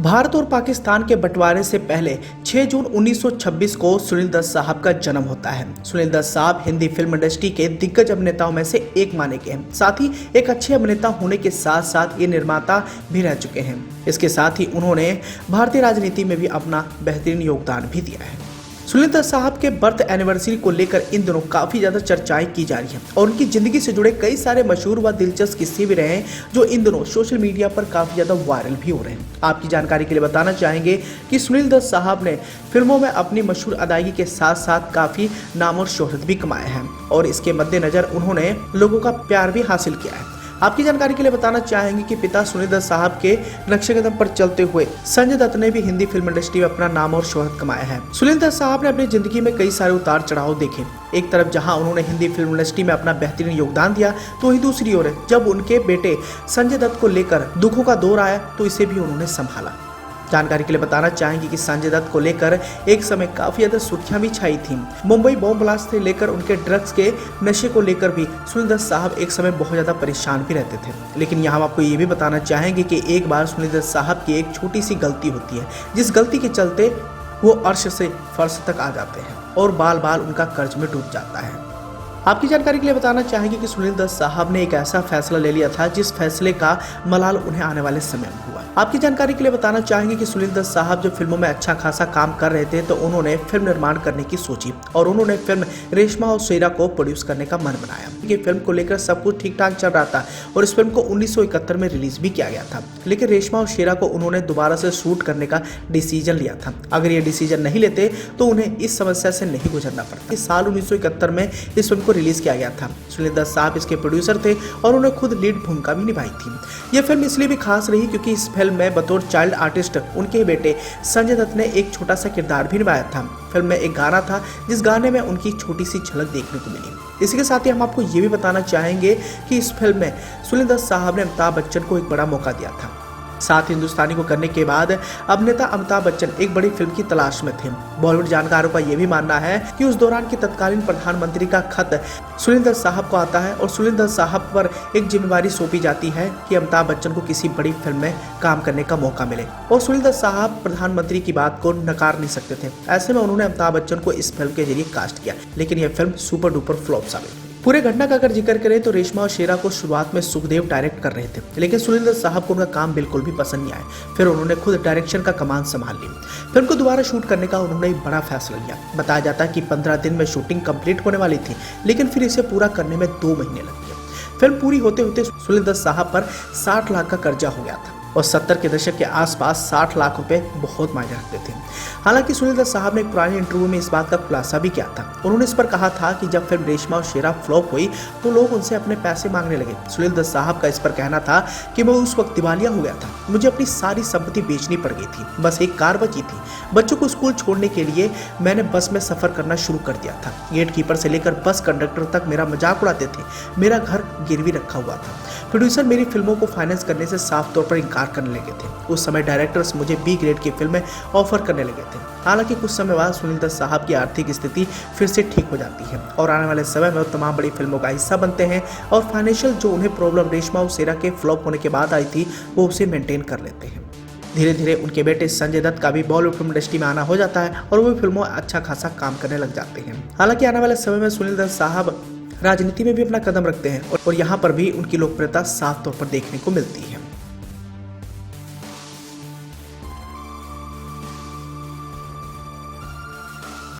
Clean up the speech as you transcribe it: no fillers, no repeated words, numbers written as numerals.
भारत और पाकिस्तान के बंटवारे से पहले 6 जून 1926 को सुनील दत्त साहब का जन्म होता है। सुनील दत्त साहब हिंदी फिल्म इंडस्ट्री के दिग्गज अभिनेताओं में से एक माने गए हैं। साथ ही एक अच्छे अभिनेता होने के साथ साथ ये निर्माता भी रह चुके हैं। इसके साथ ही उन्होंने भारतीय राजनीति में भी अपना बेहतरीन योगदान भी दिया है। सुनील दत्त साहब के बर्थ एनिवर्सरी को लेकर इन दिनों काफी ज्यादा चर्चाएं की जा रही हैं और उनकी जिंदगी से जुड़े कई सारे मशहूर व दिलचस्प किस्से भी रहे हैं जो इन दिनों सोशल मीडिया पर काफी ज्यादा वायरल भी हो रहे हैं। आपकी जानकारी के लिए बताना चाहेंगे कि सुनील दत्त साहब ने फिल्मों में अपनी मशहूर अदायगी के साथ साथ काफी नाम और शोहरत भी कमाए हैं और इसके मद्देनजर उन्होंने लोगों का प्यार भी हासिल किया है। आपकी जानकारी के लिए बताना चाहेंगे कि पिता सुनील दत्त साहब के नक्शे कदम पर चलते हुए संजय दत्त ने भी हिंदी फिल्म इंडस्ट्री में अपना नाम और शोहरत कमाया है। सुनील दत्त साहब ने अपनी जिंदगी में कई सारे उतार चढ़ाव देखे। एक तरफ जहां उन्होंने हिंदी फिल्म इंडस्ट्री में अपना बेहतरीन योगदान दिया, तो वहीं दूसरी ओर जब उनके बेटे संजय दत्त को लेकर दुखों का दौर आया तो इसे भी उन्होंने संभाला। जानकारी के लिए बताना चाहेंगे कि संजय दत्त को लेकर एक समय काफी ज्यादा सुर्खियां भी छाई थी। मुंबई बॉम्ब ब्लास्ट से लेकर उनके ड्रग्स के नशे को लेकर भी सुनील दत्त साहब एक समय बहुत ज्यादा परेशान भी रहते थे। लेकिन यहाँ हम आपको ये भी बताना चाहेंगे कि एक बार सुनील दत्त साहब की एक छोटी सी गलती होती है, जिस गलती के चलते वो अर्श से फर्श तक आ जाते हैं और बाल बाल उनका कर्ज में डूब जाता है। आपकी जानकारी के लिए बताना चाहेंगे कि सुनील दत्त साहब ने एक ऐसा फैसला ले लिया था जिस फैसले का मलाल उन्हें आने वाले समय में हुआ। आपकी जानकारी के लिए बताना चाहेंगे कि सुनील दत्त साहब जब फिल्मों में अच्छा खासा काम कर रहे थे तो उन्होंने फिल्म निर्माण करने की सोची और उन्होंने फिल्म रेशमा और शेरा को प्रोड्यूस करने का मन बनाया। ये फिल्म को लेकर सब कुछ ठीक ठाक चल रहा था और इस फिल्म को 1971 में रिलीज भी किया गया था। लेकिन रेशमा और शेरा को उन्होंने दोबारा से शूट करने का डिसीजन लिया था। अगर ये डिसीजन नहीं लेते तो उन्हें इस समस्या से नहीं गुजरना पड़ता। इस साल 1971 में इस फिल्म को रिलीज किया गया था। सुनील दत्त साहब इसके प्रोड्यूसर थे और उन्होंने खुद लीड भूमिका भी निभाई थी। यह फिल्म इसलिए भी खास रही क्योंकि इस फिल्म में बतौर चाइल्ड आर्टिस्ट उनके बेटे संजय दत्त ने एक छोटा सा किरदार भी निभाया था। फिल्म में एक गाना था जिस गाने में उनकी छोटी सी झलक देखने को मिली। इसी के साथ ही हम आपको ये भी बताना चाहेंगे कि इस फिल्म में सुनील दत्त साहब ने अमिताभ बच्चन को एक बड़ा मौका दिया था। साथ हिंदुस्तानी को करने के बाद अभिनेता अमिताभ बच्चन एक बड़ी फिल्म की तलाश में थे। बॉलीवुड जानकारों का यह भी मानना है कि उस दौरान के तत्कालीन प्रधानमंत्री का खत सुनील दत्त साहब को आता है और सुनील दत्त साहब पर एक जिम्मेवारी सौंपी जाती है कि अमिताभ बच्चन को किसी बड़ी फिल्म में काम करने का मौका मिले और सुनील दत्त साहब प्रधानमंत्री की बात को नकार नहीं सकते थे। ऐसे में उन्होंने अमिताभ बच्चन को इस फिल्म के जरिए कास्ट किया, लेकिन यह फिल्म सुपर डुपर फ्लॉप साबित हुई। पूरे घटना का अगर जिक्र करें तो रेशमा और शेरा को शुरुआत में सुखदेव डायरेक्ट कर रहे थे, लेकिन सुनील दत्त साहब को उनका काम बिल्कुल भी पसंद नहीं आया। फिर उन्होंने खुद डायरेक्शन का कमान संभाल ली। फिल्म को दोबारा शूट करने का उन्होंने एक बड़ा फैसला लिया। बताया जाता है कि 15 दिन में शूटिंग कंप्लीट होने वाली थी, लेकिन फिर इसे पूरा करने में 2 महीने लग गए। फिल्म पूरी होते होते सुनील दत्त साहब पर 60 लाख का कर्जा हो गया था और 70 के दशक के आसपास 60 लाख रुपए बहुत मायने रखते थे। हालांकि सुनील दत्त साहब ने एक पुराने इंटरव्यू में इस बात का खुलासा भी किया था। उन्होंने इस पर कहा था कि जब फिल्म रेशमा और शेरा फ्लॉप हुई तो लोग उनसे अपने पैसे मांगने लगे। सुनील दत्त साहब का इस पर कहना था कि मैं उस वक्त दिवालिया हो गया था, मुझे अपनी सारी संपत्ति बेचनी पड़ गई थी, बस एक कार बची थी। बच्चों को स्कूल छोड़ने के लिए मैंने बस में सफर करना शुरू कर दिया था। गेट कीपर से लेकर बस कंडक्टर तक मेरा मजाक उड़ाते थे। मेरा घर गिरवी रखा हुआ था। प्रोड्यूसर मेरी फिल्मों को फाइनेंस करने से साफ तौर पर इनकार करने लगे थे। उस समय डायरेक्टर्स मुझे बी ग्रेड की फिल्में ऑफर करने लगे थे। हालांकि कुछ समय बाद सुनील दत्त साहब की आर्थिक स्थिति फिर से ठीक हो जाती है और आने वाले समय में वो तमाम बड़ी फिल्मों का हिस्सा बनते हैं और फाइनेंशियल जो उन्हें प्रॉब्लम रेशमा और शेरा के फ्लॉप होने के बाद आई थी वो उसे मेंटेन कर लेते हैं। धीरे धीरे उनके बेटे संजय दत्त का भी बॉलीवुड फिल्म इंडस्ट्री में आना हो जाता है और वो फिल्मों में अच्छा खासा काम करने लग जाते हैं। हालांकि आने वाले समय में सुनील दत्त साहब राजनीति में भी अपना कदम रखते हैं और यहाँ पर भी उनकी लोकप्रियता साफ तौर पर देखने को मिलती है।